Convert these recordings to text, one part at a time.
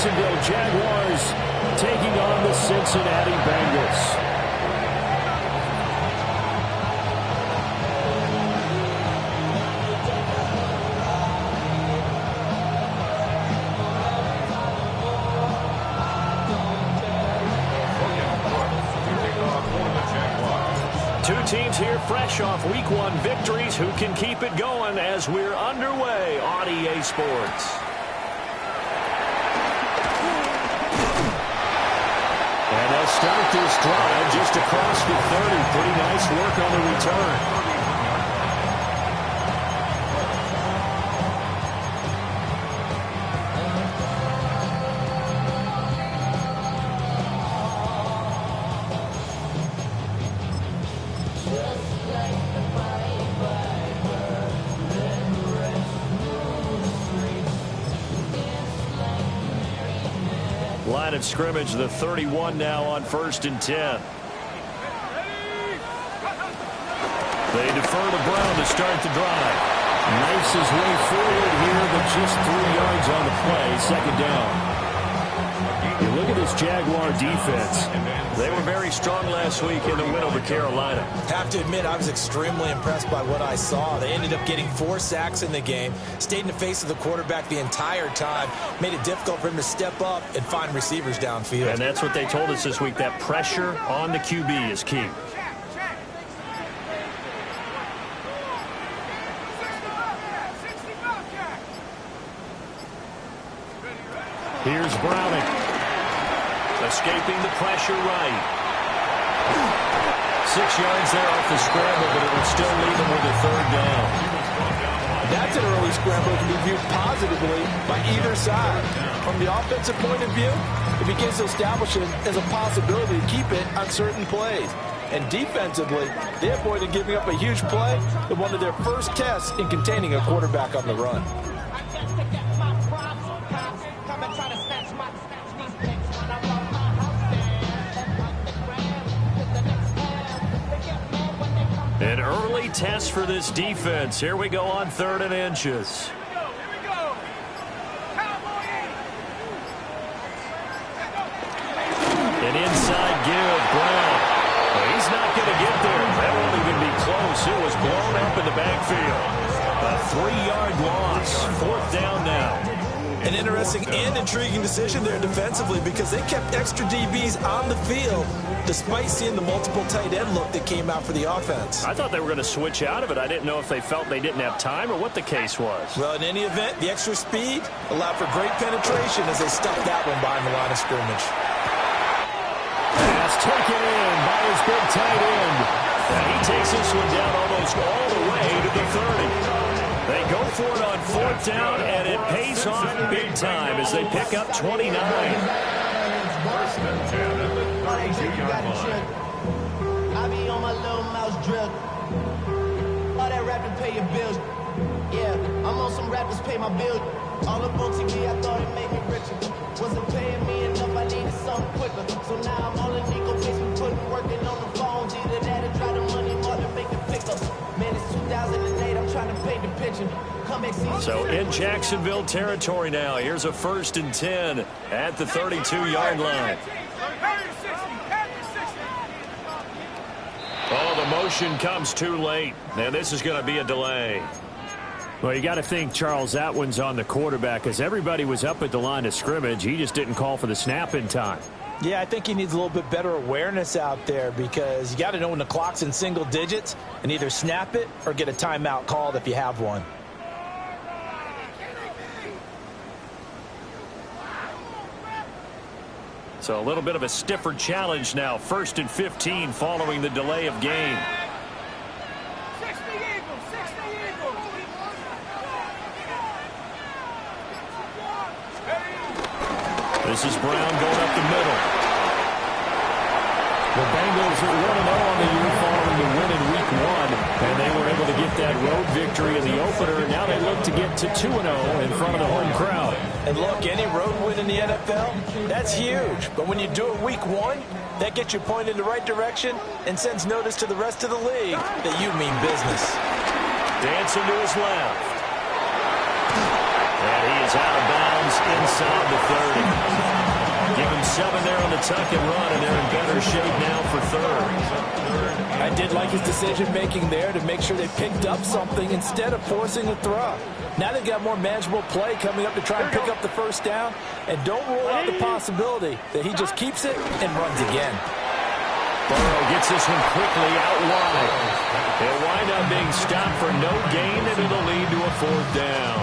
Jacksonville Jaguars taking on the Cincinnati Bengals. Two teams here fresh off Week 1 victories. Who can keep it going as we're underway on EA Sports? And they'll start this drive just across the 30. Pretty nice work on the return. Line of scrimmage, the 31 now on 1st and 10. They defer to Brown to start the drive. Knifes his way forward here, but just 3 yards on the play. Second down. You look at this Jaguar defense. They were very strong last week in the win over Carolina. Have to admit, I was extremely impressed by what I saw. They ended up getting 4 sacks in the game, stayed in the face of the quarterback the entire time, made it difficult for him to step up and find receivers downfield. And that's what they told us this week, that pressure on the QB is key. Here's Browning. Escaping the pressure right. 6 yards there off the scramble, but it would still leave him with a 3rd down. That's an early scramble that can be viewed positively by either side. From the offensive point of view, it begins to establish it as a possibility to keep it on certain plays. And defensively, they avoided giving up a huge play in one of their first tests in containing a quarterback on the run. An early test for this defense. Here we go on 3rd and inches. An inside give, Brown. Well, he's not going to get there. That won't even be close. It was blown up in the backfield. A 3-yard loss. 4th down now. An interesting and intriguing decision there defensively because they kept extra DBs on the field despite seeing the multiple tight end look that came out for the offense. I thought they were going to switch out of it. I didn't know if they felt they didn't have time or what the case was. Well, in any event, the extra speed allowed for great penetration as they stuffed that one behind the line of scrimmage. Pass taken in by his big tight end. And he takes this one down almost all the way to the 30. They go for it on 4th down, and it pays off big time as they pick up 29. I be on my little mouse drill. All that rap to pay your bills. Yeah, I'm on some rappers pay my bills. All up on TV, I thought it made me richer. Wasn't paying me enough, I needed something quicker. So now I'm all in Nico basement, putting working on the phones. Either that or try the money more than make it pick up. Man, it's 2008, I'm trying to paint the picture. So in Jacksonville territory now. Here's a 1st and 10 at the 32-yard line. Oh, the motion comes too late. Now this is going to be a delay. Well, you got to think, Charles, that one's on the quarterback as everybody was up at the line of scrimmage. He just didn't call for the snap in time. Yeah, I think he needs a little bit better awareness out there because you got to know when the clock's in single digits and either snap it or get a timeout called if you have one. So a little bit of a stiffer challenge now. 1st and 15 following the delay of game. This is Brown going up the middle. The Bengals are 1-0 on the year following the win in Week 1, and they were able to get that road victory in the opener. Now they look to get to 2-0 in front of the home crowd. And look, any road win in the NFL, that's huge. But when you do it Week 1, that gets you pointed in the right direction and sends notice to the rest of the league that you mean business. Dancing to his left. And he is out of bounds inside the 30. 7 there on the tuck and run, and they're in better shape now for third. I did like his decision-making there to make sure they picked up something instead of forcing a throw. Now they've got more manageable play coming up to try and pick up the first down, and don't rule out the possibility that he just keeps it and runs again. Burrow gets this one quickly out wide. They'll wind up being stopped for no gain, and it'll lead to a fourth down.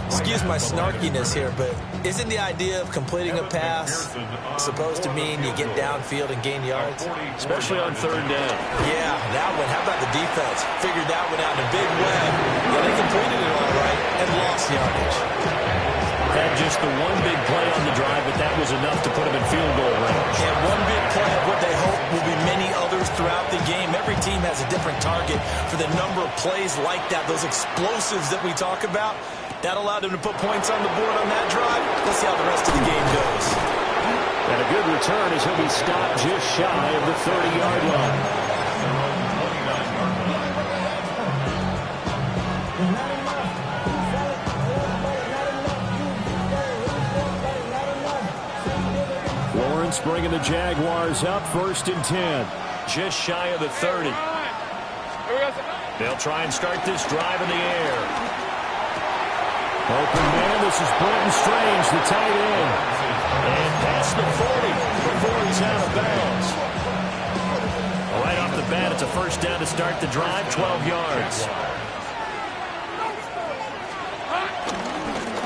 Excuse my snarkiness here, but isn't the idea of completing a pass supposed to mean you get downfield and gain yards? Especially on third down. Yeah, that one. How about the defense? Figured that one out in a big way. Yeah, they completed it all right and lost yardage. Had just the one big play on the drive, but that was enough to put them in field goal range. And one big play of what they hope will be many others throughout the game. Every team has a different target for the number of plays like that, those explosives that we talk about. That allowed him to put points on the board on that drive. Let's see how the rest of the game goes. And a good return as he'll be stopped just shy of the 30-yard line. Lawrence bringing the Jaguars up, 1st and 10. Just shy of the 30. They'll try and start this drive in the air. Open man, this is Brenton Strange, the tight end. And past the 40 before he's out of bounds. Right off the bat, it's a first down to start the drive, 12 yards.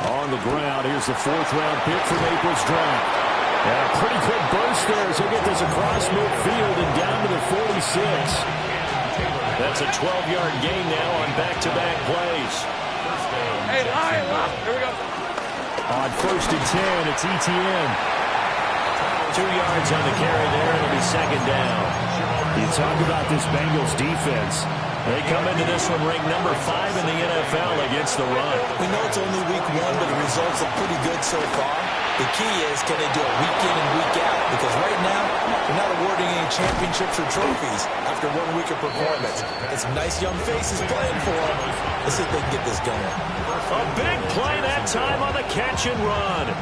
On the ground, here's the 4th-round pick from April's draft. And a pretty quick burst there as he'll get this across midfield and down to the 46. That's a 12-yard gain now on back-to-back plays. Hey, line up. Here we go. On 1st and 10, it's Etienne. 2 yards on the carry there, and it'll be 2nd down. You talk about this Bengals defense. They come into this one ranked number 5 in the NFL against the run. We know it's only week 1, but the results look pretty good so far. The key is, can they do it week in and week out? Because right now, they're not awarding any championships or trophies after 1 week of performance. And some nice young faces playing for them. Let's see if they can get this going. A big play that time on the catch and run.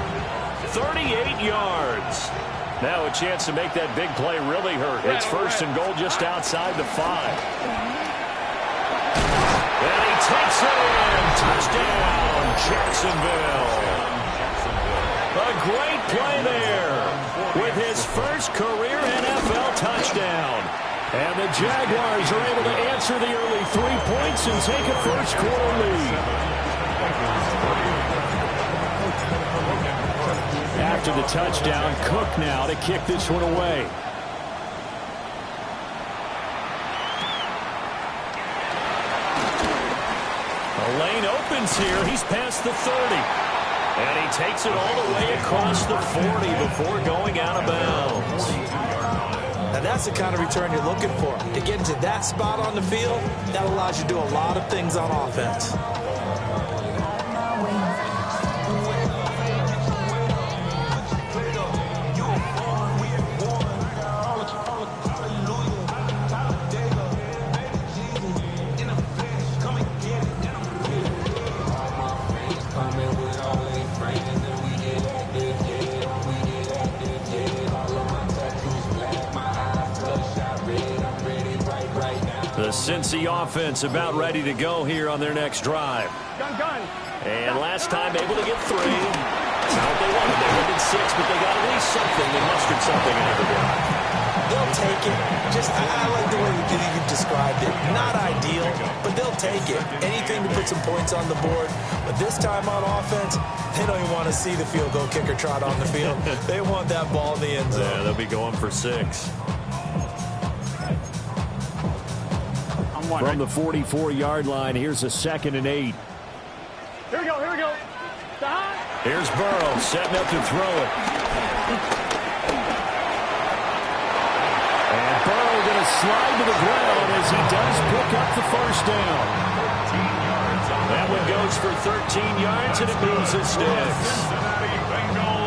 38 yards. Now a chance to make that big play really hurt. It's 1st and goal just outside the 5. And he takes it in. Touchdown, Jacksonville. A great play there with his first career NFL touchdown. And the Jaguars are able to answer the early 3 points and take a first-quarter lead. After the touchdown, Cook now to kick this one away. The lane opens here. He's past the 30. And he takes it all the way across the 40 before going out of bounds. Now that's the kind of return you're looking for. To get into that spot on the field, that allows you to do a lot of things on offense. The Cincy offense about ready to go here on their next drive. And last time able to get 3. That's not what they wanted. They wanted 6, but they got at least something. They mustered something out of it. They'll take it. I like the way you've described it. Not ideal, but they'll take it. Anything to put some points on the board. But this time on offense, they don't even want to see the field goal kicker trot on the field. They want that ball in the end zone. Yeah, they'll be going for 6. From the 44-yard line, here's a 2nd and 8. Here we go. Here's Burrow setting up to throw it. And Burrow going to slide to the ground as he does pick up the first down. That one goes for 13 yards, and it moves the sticks.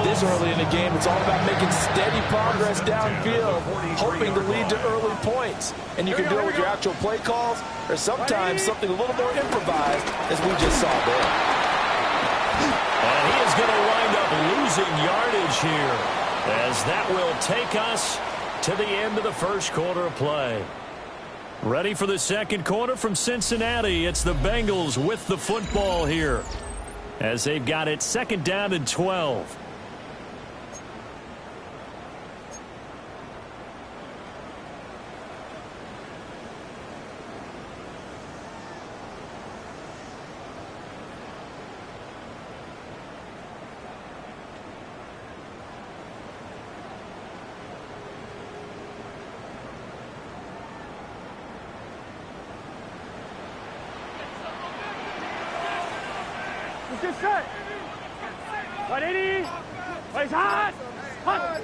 This early in the game, it's all about making steady progress downfield, hoping to lead to early points. And you can do it with your actual play calls, or sometimes something a little more improvised, as we just saw there. And he is going to wind up losing yardage here. As that will take us to the end of the first quarter of play. Ready for the second quarter from Cincinnati. It's the Bengals with the football here, as they've got it second down and 12. Get set. 180. He's hot. Hot.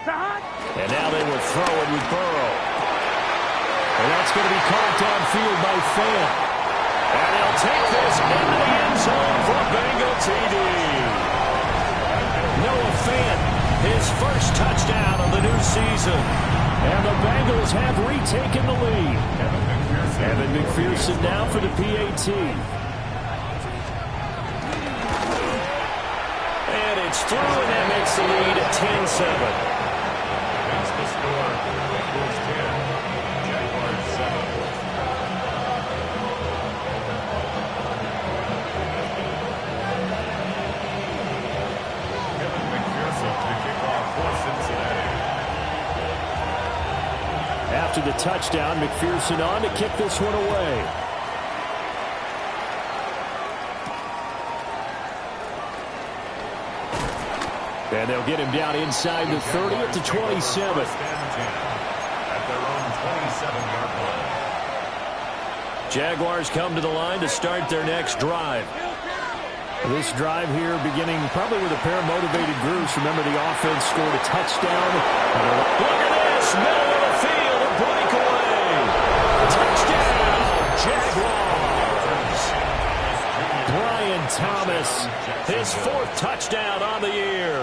Hot. And now they will throw it with Burrow. And that's going to be caught downfield by Fan. And he'll take this into the end zone for Bengal TD. Noah Fan, his first touchdown of the new season. And the Bengals have retaken the lead. Evan McPherson now for the PAT. And it's through, and that makes the lead 10-7. That's the score. Bengals 10, Jaguars 7. Kevin McPherson to kick off for Cincinnati. After the touchdown, McPherson on to kick this one away. And they'll get him down inside the 30 at the 27. At their own 27-yard line. Jaguars come to the line to start their next drive. This drive here beginning probably with a pair of motivated groups. Remember, the offense scored a touchdown. Look at this, middle of the field, a breakaway. Touchdown, Jaguars. Brian Thomas, his fourth touchdown on the year.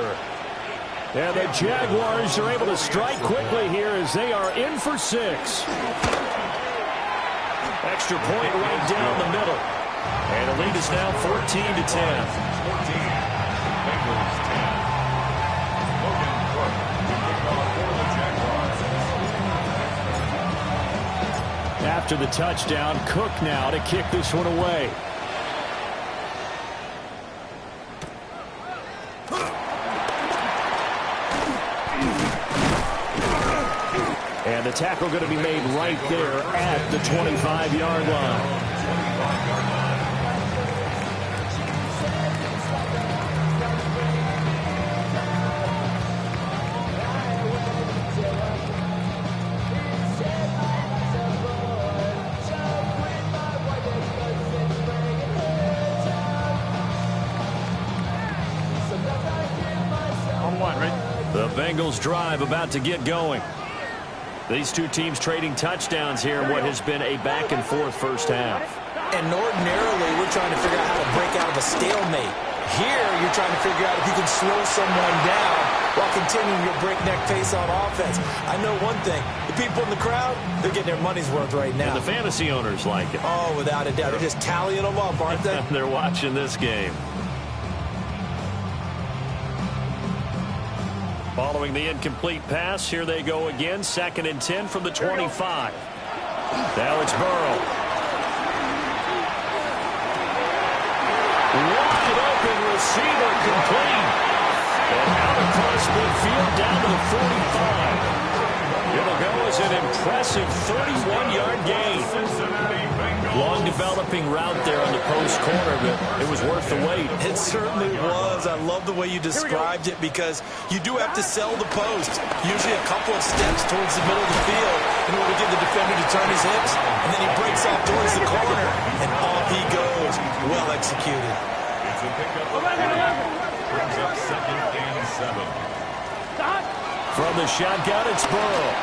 And the Jaguars are able to strike quickly here as they are in for 6. Extra point right down the middle. And the lead is now 14-10. 14. Bengals 10. Logan Cook to kick off for the Jaguars. After the touchdown, Cook now to kick this one away. And the tackle going to be made right there at the 25-yard line. The Bengals drive about to get going. These two teams trading touchdowns here in what has been a back-and-forth first half. And ordinarily, we're trying to figure out how to break out of a stalemate. Here, you're trying to figure out if you can slow someone down while continuing your breakneck pace on offense. I know one thing. The people in the crowd, they're getting their money's worth right now. And the fantasy owners like it. Oh, without a doubt. They're just tallying them up, aren't they? They're watching this game. Following the incomplete pass, here they go again. 2nd and 10 from the 25. Now it's Burrow. Wide open receiver complete. And out across midfield down to the 45. It'll go as an impressive 31-yard gain. Long developing route there on the post corner, but it was worth the wait. It certainly was. I love the way you described it because you do have to sell the post. Usually a couple of steps towards the middle of the field in order to get the defender to turn his hips, and then he breaks off towards the corner, and off he goes. Well executed. It's a pickup of 3. Brings up 2nd and 7. From the shotgun, it's Burrow.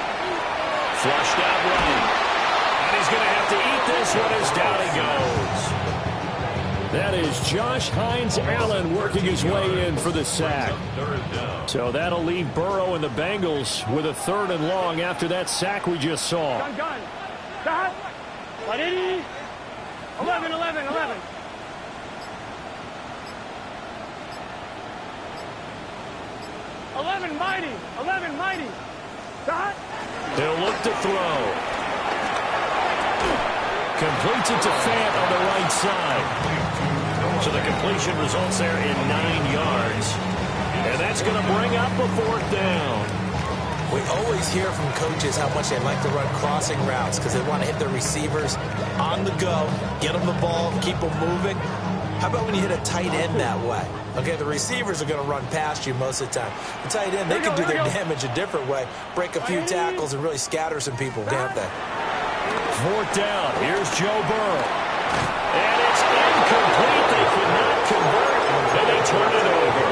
Flushed out right. And he's going to have to eat this one as down he goes. That is Josh Hines Allen working his way in for the sack. So that'll leave Burrow and the Bengals with a 3rd and long after that sack we just saw. Gun. Stop. 180. 11. 11 mighty. 11 mighty. Shot. He'll look to throw. Completes it to Fant on the right side. So the completion results there in 9 yards. And that's going to bring up a 4th down. We always hear from coaches how much they like to run crossing routes because they want to hit their receivers on the go, get them the ball, keep them moving. How about when you hit a tight end that way? Okay, the receivers are going to run past you most of the time. The tight end, they can do their damage a different way, break a few tackles and really scatter some people, can't they? 4th down. Here's Joe Burrow. And it's incomplete. They could not convert, and they turn it over.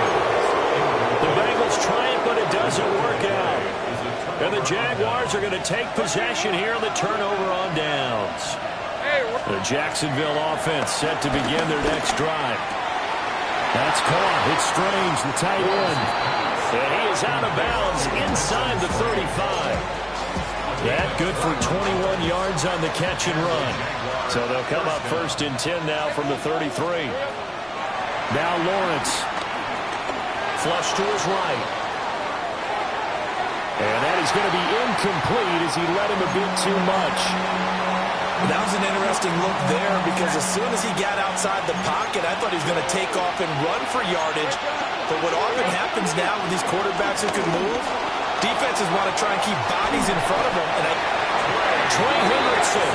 The Bengals try it, but it doesn't work out. And the Jaguars are going to take possession here on the turnover on downs. The Jacksonville offense set to begin their next drive. That's caught. It's Strange, the tight end. And he is out of bounds inside the 35. That good for 21 yards on the catch and run. So they'll come up 1st and 10 now from the 33. Now Lawrence. Flush to his right. And that is going to be incomplete as he led him a bit too much. That was an interesting look there because as soon as he got outside the pocket, I thought he was going to take off and run for yardage. But what often happens now with these quarterbacks who can move, defenses want to try and keep bodies in front of them. And Trey Hendrickson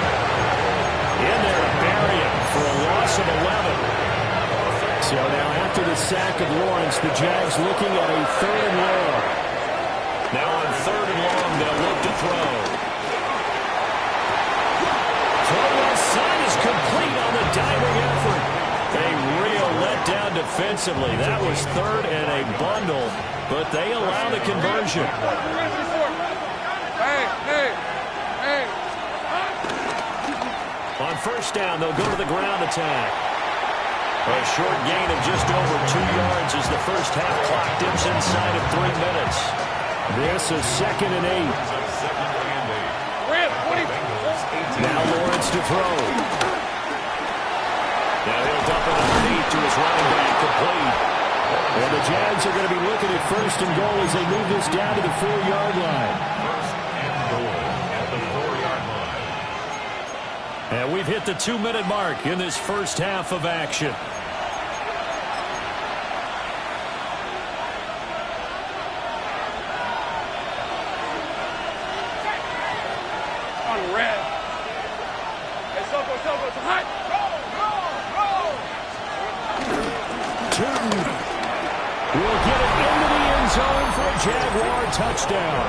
in there to bury him for a loss of 11. So now after the sack of Lawrence, the Jags looking at a 3rd and long. Now on 3rd and long, they'll look to throw. Throw left side is complete on the diving effort. A real letdown defensively. That was 3rd and a bundle, but they allow the conversion. On 1st down, they'll go to the ground attack. A short gain of just over 2 yards as the first half clock dips inside of 3 minutes. This is 2nd and 8. Now Lawrence to throw. Now he'll dump it underneath to his running back, complete. And the Jags are going to be looking at 1st and goal as they move this down to the 4-yard line. 1st and goal at the 4-yard line. And we've hit the 2-minute mark in this first half of action. On red. Hey, Soko, it's hot. Turton will get it into the end zone for a Jaguar touchdown.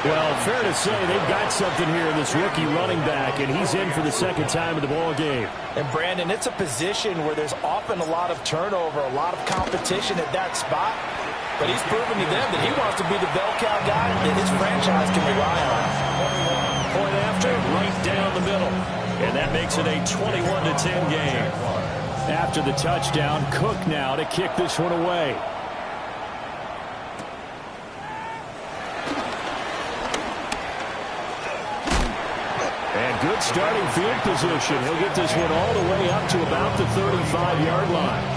Well, fair to say they've got something here in this rookie running back, and he's in for the 2nd time in the ball game. And Brandon, it's a position where there's often a lot of turnover, a lot of competition at that spot. But he's proven to them that he wants to be the bell cow guy that his franchise can rely on. Point after, right down the middle. And that makes it a 21-10 game. After the touchdown, Cook now to kick this one away. And good starting field position. He'll get this one all the way up to about the 35-yard line.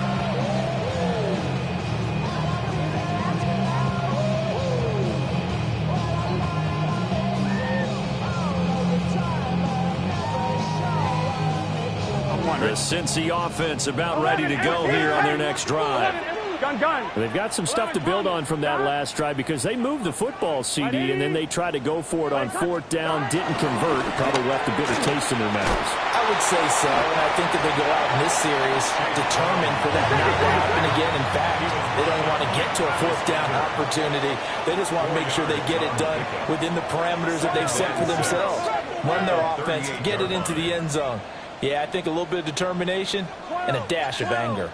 The Cincy offense about ready to go here on their next drive. Gun. They've got some stuff to build on from that last drive because they moved the football, CD, and then they tried to go for it on 4th down, didn't convert, probably left a bitter taste in their mouths. I would say so, and I think that they go out in this series determined for that not to happen again. In fact, they don't want to get to a 4th down opportunity. They just want to make sure they get it done within the parameters that they've set for themselves. Run their offense, get it into the end zone. Yeah, I think a little bit of determination and a dash of anger.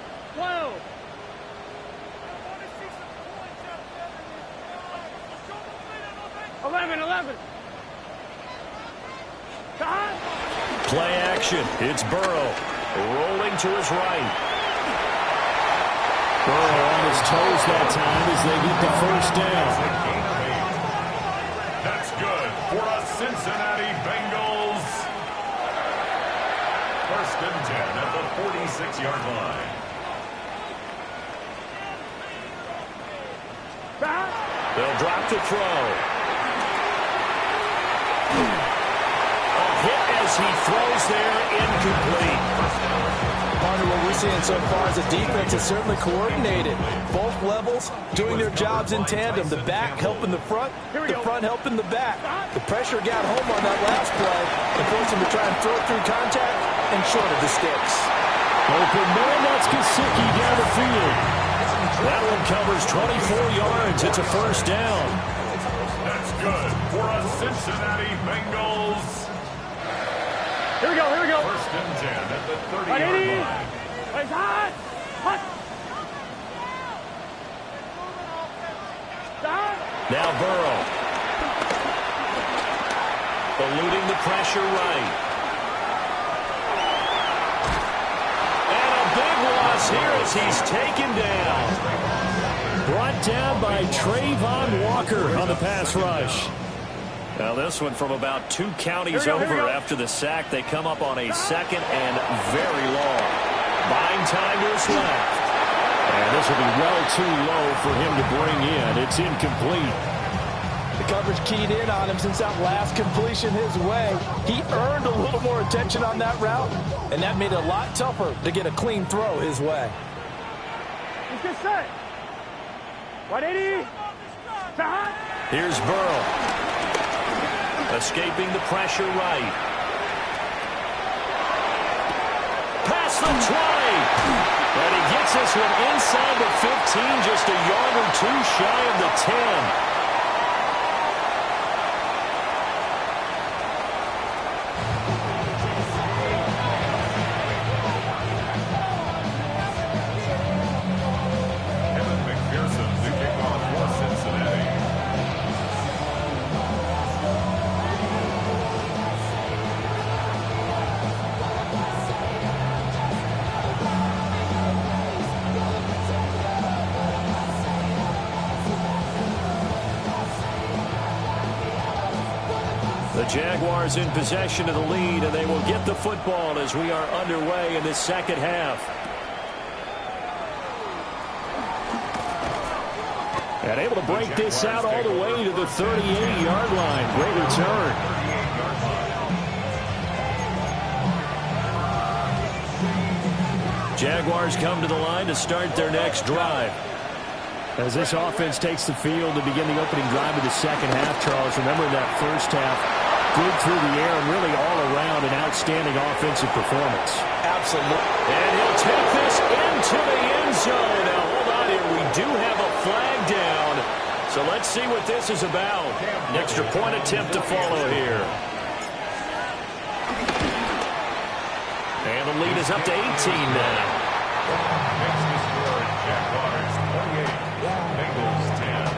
11. Play action. It's Burrow rolling to his right. Burrow on his toes that time as they get the 1st down. That's good for a Cincinnati Bengals. 1st and 10 at the 46-yard line. They'll drop the throw. A hit as he throws there, incomplete. Partner, what we're seeing so far is the defense is certainly coordinated. Both levels doing their jobs in tandem. The back helping the front helping the back. The pressure got home on that last play and forced him to try and throw through contact and short of the sticks. Open man, that's Gesicki down the field. That one covers 24 yards. It's a first down. That's good for a Cincinnati Bengals. Here we go, here we go. First and 10 at the 30-yard line. Place hot. Hot. Stop. Now Burrow. Eluding the pressure right. And a big loss here as he's taken down. Brought down by Trayvon Walker on the pass rush. Now this one from about 2 counties over after the sack. They come up on a second and very long. Buying time to his left. And this will be well too low for him to bring in. It's incomplete. The coverage keyed in on him since that last completion his way. He earned a little more attention on that route, and that made it a lot tougher to get a clean throw his way. He's just set. 180. Stop. Here's Burrow. Escaping the pressure right. Past the 20. And he gets this one inside the 15, just a yard or 2 shy of the 10. Jaguars in possession of the lead, and they will get the football as we are underway in this second half. And able to break this out all the way to the 38-yard line. Great return. Jaguars come to the line to start their next drive. As this offense takes the field to begin the opening drive of the second half, Charles, remember in that first half, good through the air and really all around an outstanding offensive performance. Absolutely. And he'll take this into the end zone. Now, hold on here. We do have a flag down. So let's see what this is about. An extra point attempt to follow here. And the lead is up to 18 now. Makes the score Jaguars 28, Bengals 10.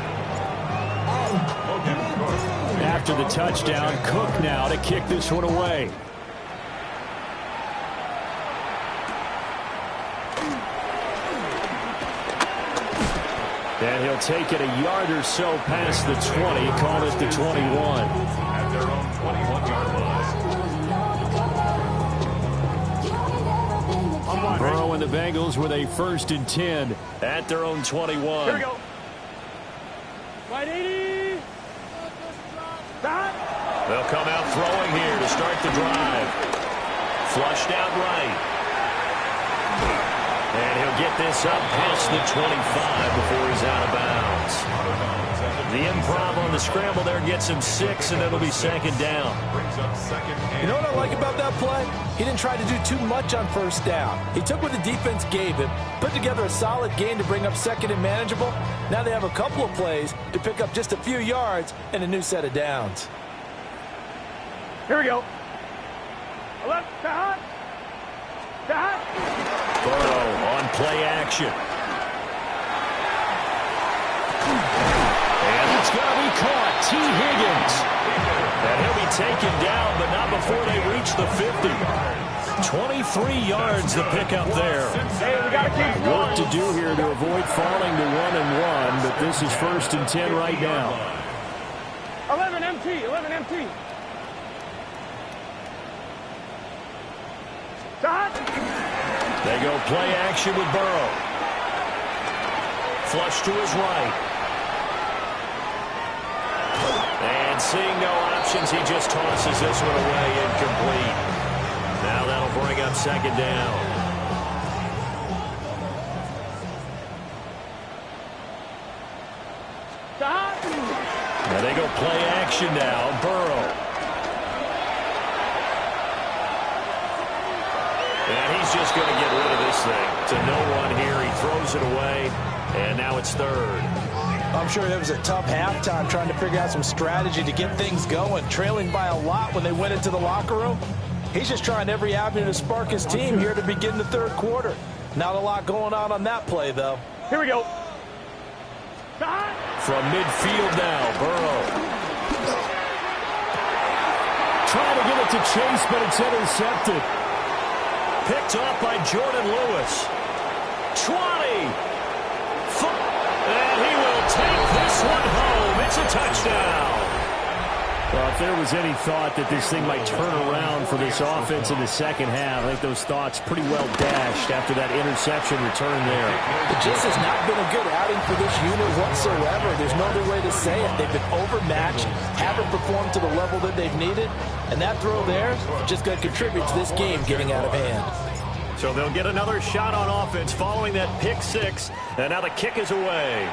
Logan Cook. After the touchdown, Cook now to kick this one away. And he'll take it a yard or so past the 20, call it the 21. At their own 21-yard line. Burrow and the Bengals with a 1st and 10 at their own 21. Here we go. 180. Stop. They'll come out throwing here to start the drive. Flushed out right. And he'll get this up past the 25 before he's out of bounds. The improv on the scramble there gets him 6, and it'll be 2nd down. You know what I like about that play? He didn't try to do too much on 1st down. He took what the defense gave him, put together a solid game to bring up 2nd and manageable. Now they have a couple of plays to pick up just a few yards and a new set of downs. Here we go. Left. Stop. Stop. Burrow on play action. And it's going to be caught. T. Higgins. And he'll be taken down, but not before they reach the 50. 23 yards the pickup there. Hey, we got to keep Work going. to do here to avoid falling to 1-1, but this is 1st and 10 right now. 11 MT. 11 MT. Stop. They go play action with Burrow. Flush to his right. And seeing no options, he just tosses this one away, incomplete. Now that'll bring up second down. Now they go play action now. Burrow. And he's just going to get rid of this thing to no one here. He throws it away, and now it's third. I'm sure it was a tough halftime trying to figure out some strategy to get things going. Trailing by a lot when they went into the locker room. He's just trying every avenue to spark his team here to begin the third quarter. Not a lot going on that play, though. Here we go. From midfield now, Burrow. Trying to get it to Chase, but it's intercepted. Picked off by Jordan Lewis. 20. And he will take this one home. It's a touchdown. Well, if there was any thought that this thing might turn around for this offense in the second half, I think those thoughts pretty well dashed after that interception return there. It just has not been a good outing for this unit whatsoever. There's no other way to say it. They've been overmatched, haven't performed to the level that they've needed, and that throw there is just going to contribute to this game getting out of hand. So they'll get another shot on offense following that pick six, and now the kick is away.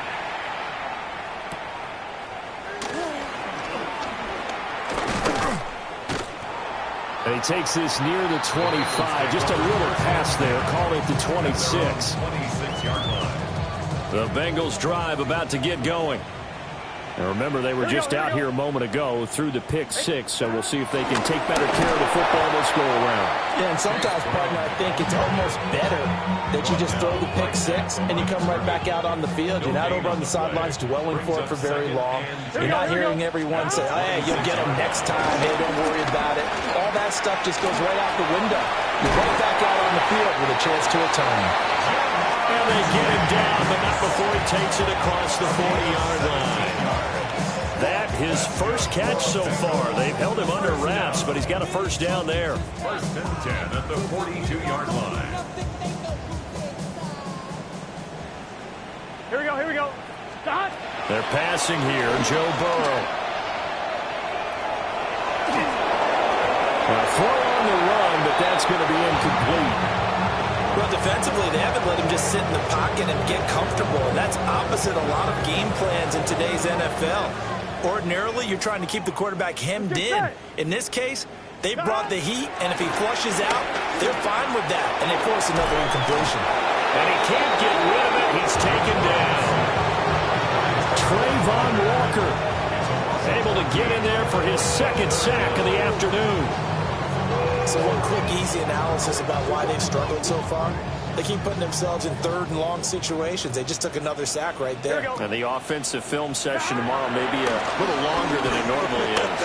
And he takes this near the 25. Just a little pass there. Call it the 26. 26-yard line. The Bengals drive about to get going. And remember, they were just out here a moment ago through the pick six, so we'll see if they can take better care of the football this go around. Yeah, and sometimes, partner, I think it's almost better that you just throw the pick six and you come right back out on the field. You're not over on the sidelines dwelling for it for very long. You're not hearing everyone say, hey, you'll get them next time. Hey, don't worry about it. All that stuff just goes right out the window. You're right back out on the field with a chance to atone. And they get him down, but not before he takes it across the 40-yard line. That his first catch so far. They've held him under wraps, but he's got a first down there. First and 10 at the 42-yard line. Here we go, here we go. Stop. They're passing here. Joe Burrow. A throw on the run, but that's going to be incomplete. Well, defensively, they haven't let him just sit in the pocket and get comfortable, and that's opposite a lot of game plans in today's NFL. Ordinarily, you're trying to keep the quarterback hemmed in. In this case, they brought the heat, and if he flushes out, they're fine with that, and they force another incompletion. And he can't get rid of it. He's taken down. Trayvon Walker able to get in there for his second sack of the afternoon. So one quick, easy analysis about why they've struggled so far. They keep putting themselves in third and long situations. They just took another sack right there. And the offensive film session tomorrow may be a little longer than it normally is.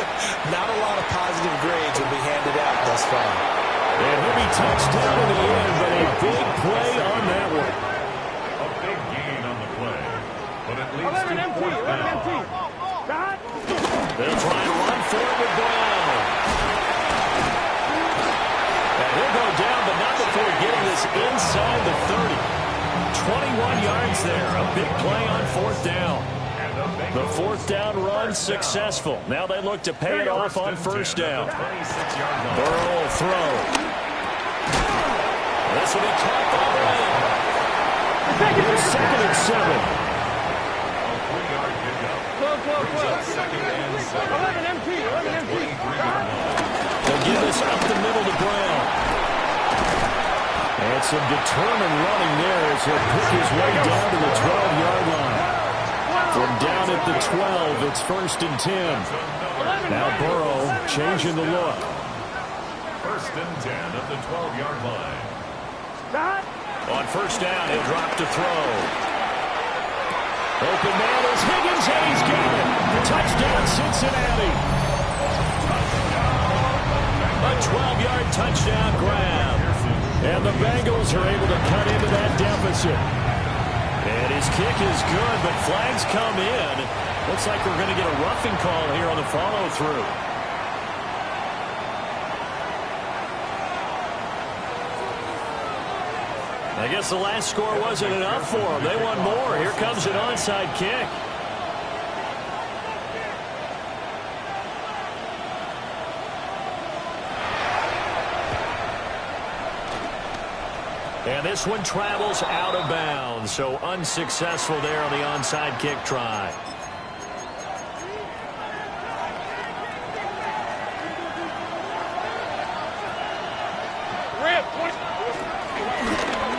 Not a lot of positive grades will be handed out thus far. And he'll be touchdown in the end, but a big play on that one. A big gain on the play, but it leads 11 to MT, fourth 11 down. MT. Stop. They'll try to run for it with Brown. And he'll go down, but not before getting this inside the 30. 21 yards there. A big play on fourth down. The fourth down run successful. Now they look to pay it off on first down. Burrow will throw. This will be caught by Brown. Second and 7. Close. 11 MT, 11 MT. They'll give this up the middle to Brown. And some determined running there as he'll pick his way down to the 12-yard line. From down at the 12, it's first and 10. Now Burrow changing the look. First and 10 at the 12-yard line. Stop. On first down, he'll drop to throw. Open man is Higgins, and he's got it. Touchdown, Cincinnati. A 12-yard touchdown grab. And the Bengals are able to cut into that deficit. And his kick is good, but flags come in. Looks like we're going to get a roughing call here on the follow-through. I guess the last score wasn't enough for them. They want more. Here comes an onside kick. And this one travels out of bounds, so unsuccessful there on the onside kick try.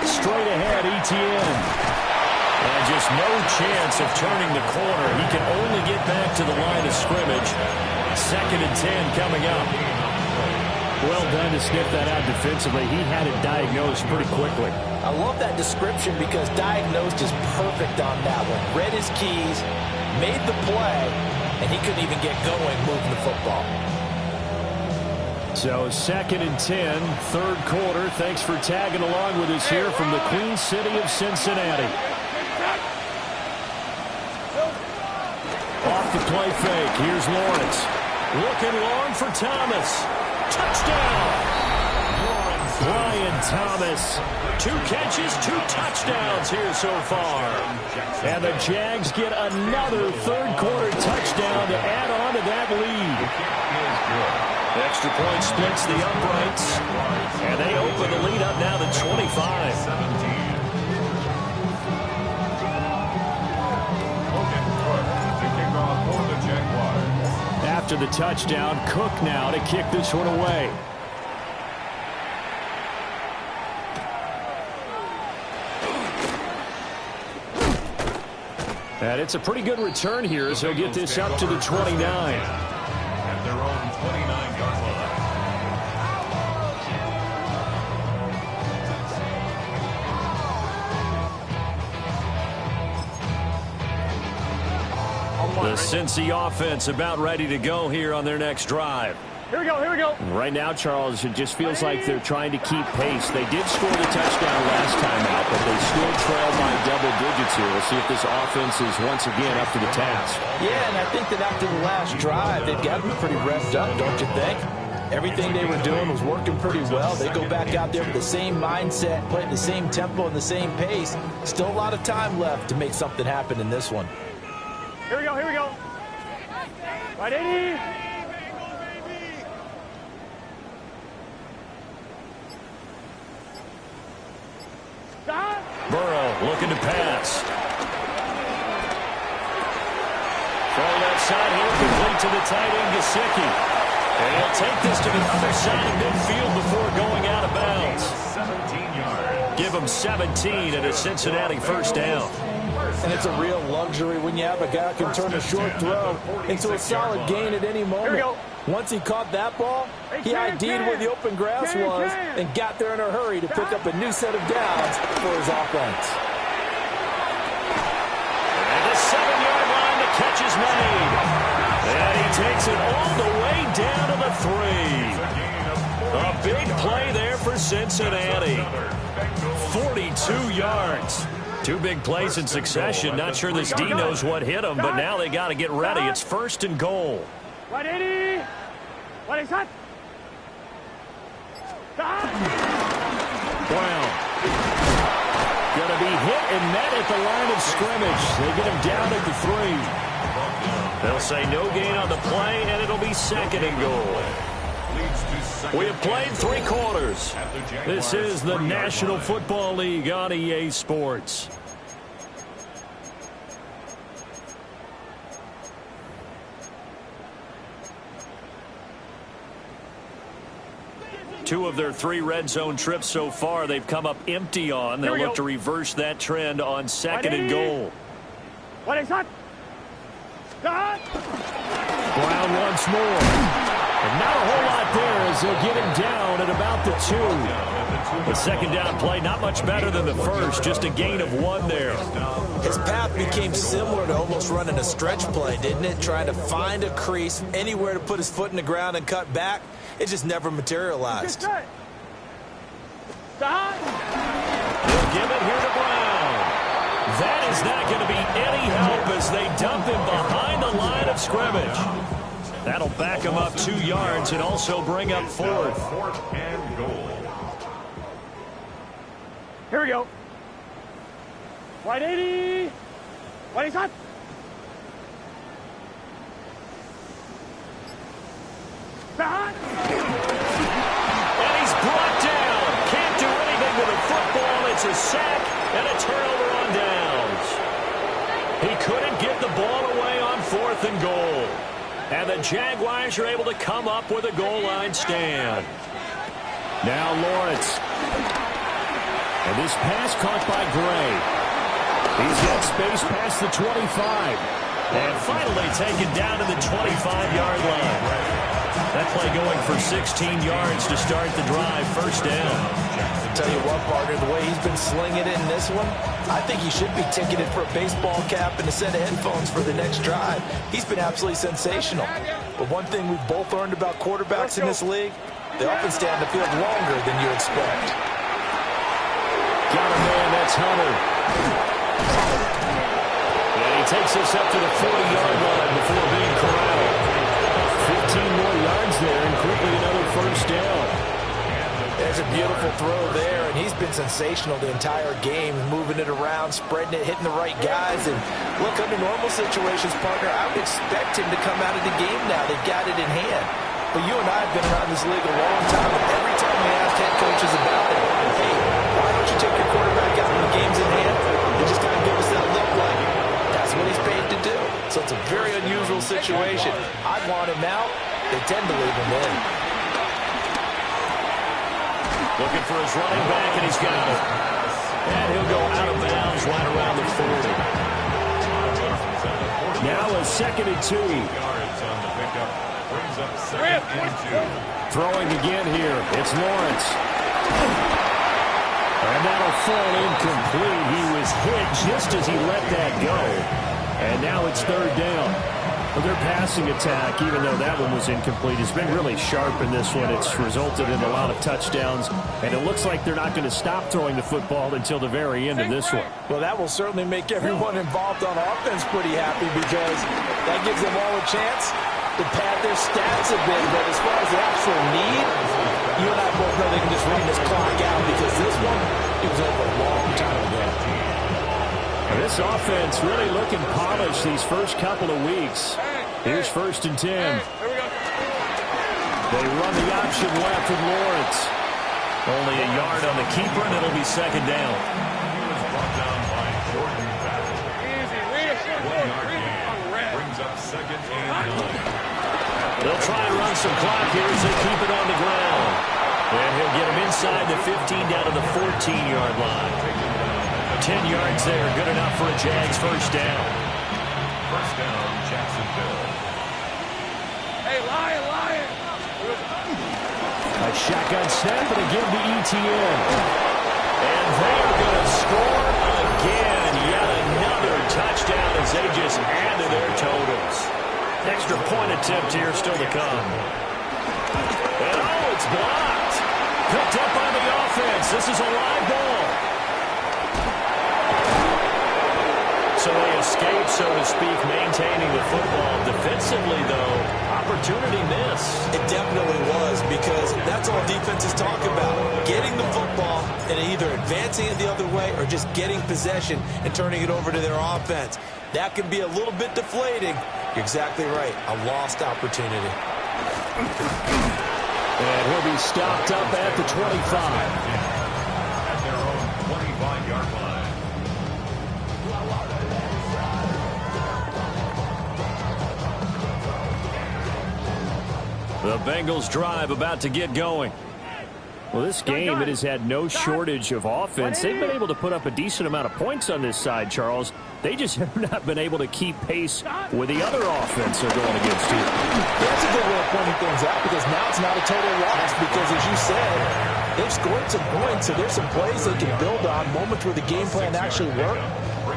Straight ahead, ETN. And just no chance of turning the corner. He can only get back to the line of scrimmage. 2nd and 10 coming up. Well done to sniff that out defensively. He had it diagnosed pretty quickly. I love that description because diagnosed is perfect on that one. Read his keys, made the play, and he couldn't even get going moving the football. So 2nd and 10, 3rd quarter. Thanks for tagging along with us here from the Queen City of Cincinnati. Off the play fake. Here's Lawrence. Looking long for Thomas. Touchdown! Brian Thomas. 2 catches, 2 touchdowns here so far. And the Jags get another 3rd quarter touchdown to add on to that lead. Extra point splits the uprights. And they open the lead up now to 25. After the touchdown, Cook now to kick this one away. And it's a pretty good return here as he'll get this up to the 29. At their own 29-yard line. The Cincy offense about ready to go here on their next drive. Here we go, here we go. Right now, Charles, it just feels like they're trying to keep pace. They did score the touchdown last time out, but they still trail by double digits here. We'll see if this offense is once again up to the task. Yeah, and I think that after the last drive, they've got to be pretty revved up, don't you think? Everything they were doing was working pretty well. They go back out there with the same mindset, playing the same tempo and the same pace. Still a lot of time left to make something happen in this one. Here we go, here we go. Right, 80. Burrow looking to pass. Throw left side here, complete to the tight end, Gesicki. And he'll take this to the other side of midfield before going out of bounds. 17 yards. Give him 17 and a Cincinnati first down. And it's a real luxury when you have a guy who can turn a short throw into a solid gain at any moment. Here we go. Once he caught that ball, he ID'd where the open grass was and got there in a hurry to pick up a new set of downs for his offense. And the 7-yard line, the catch is made. And he takes it all the way down to the 3. A big play there for Cincinnati. 42 yards. 2 big plays in succession. Not sure this D knows what hit him, but now they got to get ready. It's 1st and goal. 180. 180 shot. Brown. Going to be hit and met at the line of scrimmage. They get him down at the 3. They'll say no gain on the play, and it'll be 2nd and goal. We have played 3 quarters. This is the National Football League on EA Sports. Two of their 3 red zone trips so far, they've come up empty on. They'll look to reverse that trend on 2nd and goal. 180 shot. Brown once more. And not a whole lot there as they'll get him down at about the 2. The 2nd down play, not much better than the first, just a gain of 1 there. His path became similar to almost running a stretch play, didn't it? Trying to find a crease, anywhere to put his foot in the ground and cut back. It just never materialized. They'll give it here to Brown. That is not going to be any help as they dump him behind the line of scrimmage. That'll back him up 2 yards and also bring up 4th. 4th and goal. Here we go. 180. 180 shot. And he's brought down. Can't do anything with the football. And a turnover on downs. He couldn't get the ball away on 4th and goal. And the Jaguars are able to come up with a goal line stand. Now Lawrence. And this pass caught by Gray. He's got space past the 25. And finally taken down to the 25-yard line. That play going for 16 yards to start the drive. First down. Tell you what, partner, the way he's been slinging it in this one, I think he should be ticketed for a baseball cap and a set of headphones for the next drive. He's been absolutely sensational. But one thing we've both learned about quarterbacks in this league, they often stay on the field longer than you expect. Got a man, that's Hunter. And he takes us up to the 40-yard line before being corralled. 15 more yards there and quickly another first down. There's a beautiful throw there, and he's been sensational the entire game, moving it around, spreading it, hitting the right guys. And look, under normal situations, partner, I would expect him to come out of the game now. They've got it in hand. But you and I have been around this league a long time, and every time we ask head coaches about it, hey, why don't you take your quarterback out when the game's in hand? They just kind of give us that look like that's what he's paid to do. So it's a very unusual situation. I'd want him out. They tend to leave him in. Looking for his running back, and he's got it. And he'll go out of bounds right around the 40. Now a 2nd and 2. Yards on the pickup. Brings up 2nd and 2. Throwing again here. It's Lawrence. And that'll fall incomplete. He was hit just as he let that go. And now it's 3rd down. Well, their passing attack, even though that one was incomplete, has been really sharp in this one. It's resulted in a lot of touchdowns, and it looks like they're not going to stop throwing the football until the very end of this one. Well, that will certainly make everyone involved on offense pretty happy because that gives them all a chance to pad their stats a bit. But as far as the actual need, you and I both know they can just run this clock out because this one, it was over a long time ago. This offense really looking polished these first couple of weeks. Here's 1st and 10. They run the option left with Lawrence. Only a yard on the keeper, and it'll be 2nd down. He was brought down by Jordan Battle. 1-yard gain. Brings up 2nd and 9. They'll try and run some clock here as they keep it on the ground. And he'll get him inside the 15 down to the 14-yard line. 10 yards there, good enough for a Jags first down. First down, Jacksonville. Hey, Lion! A shotgun snap, and again to ETN. And they are going to score again. Yet another touchdown as they just add to their totals. Extra point attempt here still to come. And oh, it's blocked. Picked up by the offense. This is a live ball. So they escape, so to speak, maintaining the football. Defensively, though, opportunity miss. It definitely was because that's all defenses talk about. Getting the football and either advancing it the other way or just getting possession and turning it over to their offense. That can be a little bit deflating. You're exactly right. A lost opportunity. And he'll be stopped up at the 25. At their own 25-yard line. The Bengals drive about to get going. Well, this game, it has had no shortage of offense. They've been able to put up a decent amount of points on this side, Charles. They just have not been able to keep pace with the other offense they're going against here. That's a good way of pointing things out because now it's not a total loss because, as you said, they've scored some points, so there's some plays they can build on, moments where the game plan actually worked.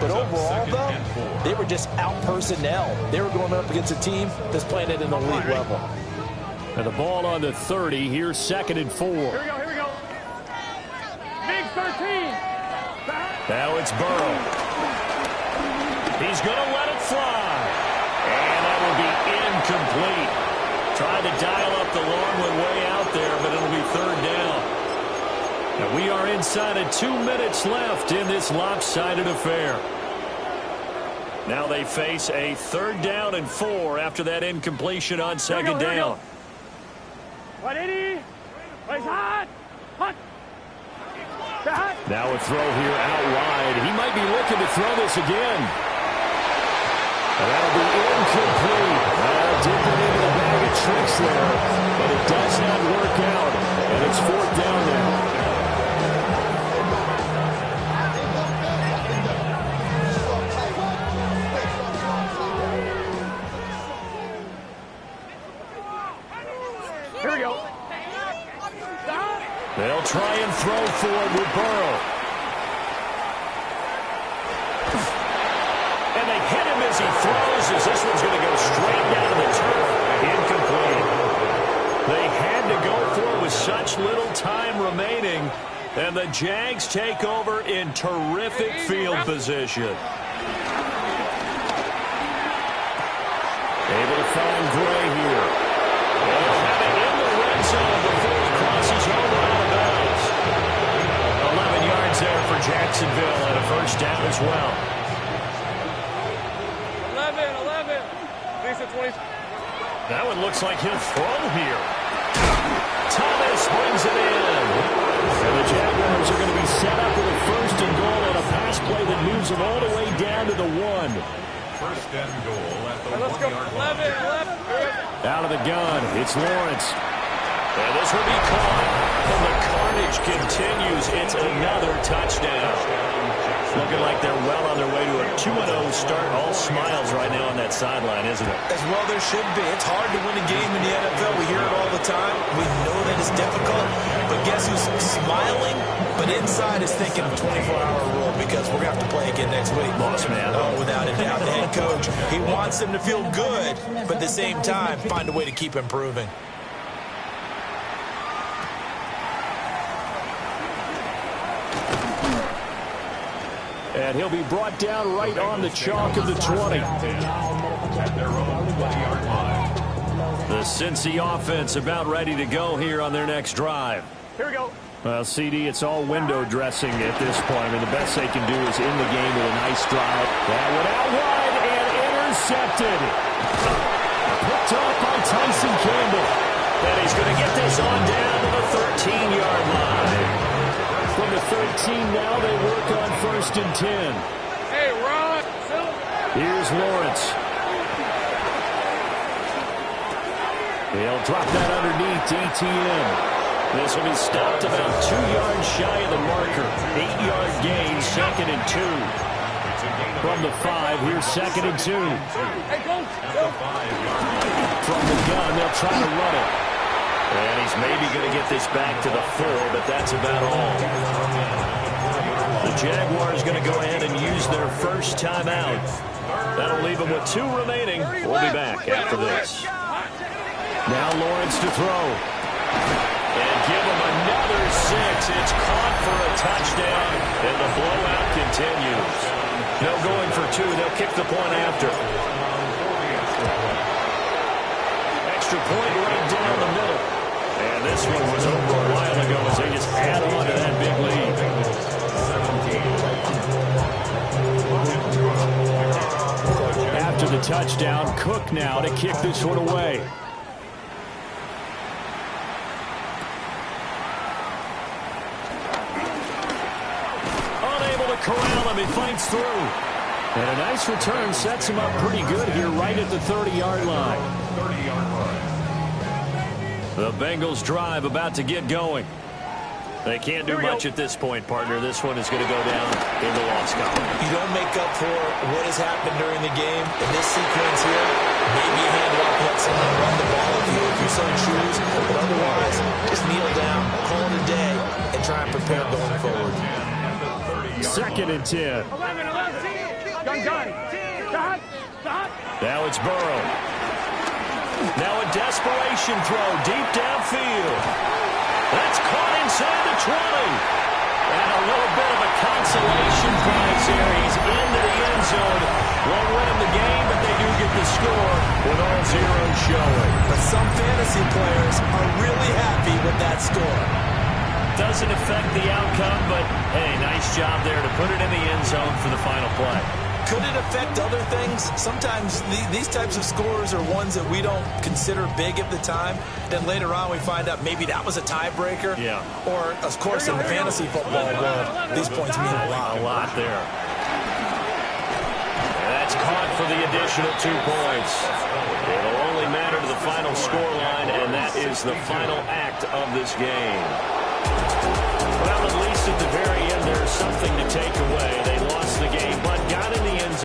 But overall, though, they were just out-personnel. They were going up against a team that's playing at an elite level. And the ball on the 30. Here's 2nd and 4. Here we go. Big 13. Now it's Burrow. He's going to let it fly. And that will be incomplete. Tried to dial up the long one way out there, but it'll be 3rd down. And we are inside of 2 minutes left in this lopsided affair. Now they face a 3rd down and 4 after that incompletion on 2nd down. 180. Place hot. Hot. Now a throw here out wide. He might be looking to throw this again. And that'll be incomplete. Dipping into the bag of tricks there, but it does not work out. And it's 4th down now. Here we go. They'll try and throw for it with Burrow. And they hit him as he throws, as this one's going to go straight down to the turf. Incomplete. They had to go for it with such little time remaining, and the Jags take over in terrific field position. Able to find Gray here. They'll have it in the red zone before it crosses over out of bounds. 11 yards there for Jacksonville and a 1st down as well. 11. Lisa 20. That one looks like he'll throw here. Thomas brings it in. And the Jaguars are going to be set up with a 1st and goal on a pass play that moves them all the way down to the 1. 1st and goal at the 1-yard line. 11. Out of the gun, it's Lawrence. And this will be caught. And the carnage continues. It's another touchdown. Looking like they're well on their way to a 2-0 start. All smiles right now on that sideline, isn't it? As well there should be. It's hard to win a game in the NFL. We hear it all the time. We know that it's difficult. But guess who's smiling? But inside is thinking 24-hour rule because we're going to have to play again next week. Boss man. Oh, without a doubt. The head coach, he wants them to feel good, but at the same time, find a way to keep improving. And he'll be brought down right on the chalk of the 20. At their own 20-yard line. The Cincy offense about ready to go here on their next drive. Here we go. Well, CD, it's all window dressing at this point. I mean, the best they can do is in the game with a nice drive. That one out wide and intercepted. Picked off by Tyson Campbell. And he's going to get this on down to the 13-yard line. From the 13 now, they work on 1st and 10. Hey, Ron. Here's Lawrence. He'll drop that underneath to ETN. This will be stopped about 2 yards shy of the marker. 8-yard gain, 2nd and 2. From the 5, here's 2nd and 2. Hey, go. From the gun, they'll try to run it. And he's maybe going to get this back to the 4, but that's about all. The Jaguars going to go ahead and use their 1st timeout. That'll leave them with 2 remaining. We'll be back after this. Now Lawrence to throw. And give him another 6. It's caught for a touchdown, and the blowout continues. No going for 2. They'll kick the point after. Extra point right down the middle. And this one was over a while ago as they just add on to that big lead. After the touchdown, Cook now to kick this one away. Unable to corral him, he fights through. And a nice return sets him up pretty good here right at the 30-yard line. 30-yard line. The Bengals drive about to get going. They can't do much at this point, partner. This one is going to go down in the loss column. You don't make up for what has happened during the game. In this sequence here, maybe you hand off, let someone run the ball if you so choose. But otherwise, just kneel down, call it a day, and try and prepare going forward. 2nd and 10. 11. Gun. Now it's Burrow. Now a desperation throw deep downfield. That's caught inside the 20. And a little bit of a consolation prize here. He's into the end zone. Won't win him the game, but they do get the score with all zeros showing. But some fantasy players are really happy with that score. Doesn't affect the outcome, but hey, nice job there to put it in the end zone for the final play. Could it affect other things? Sometimes these types of scores are ones that we don't consider big at the time. Then later on we find out maybe that was a tiebreaker. Yeah. Or, of course, in the fantasy football world, these points mean a lot. A lot there. That's caught for the additional 2 points. It'll only matter to the final scoreline, and that is the final act of this game. Well, at least at the very end, there's something to take away.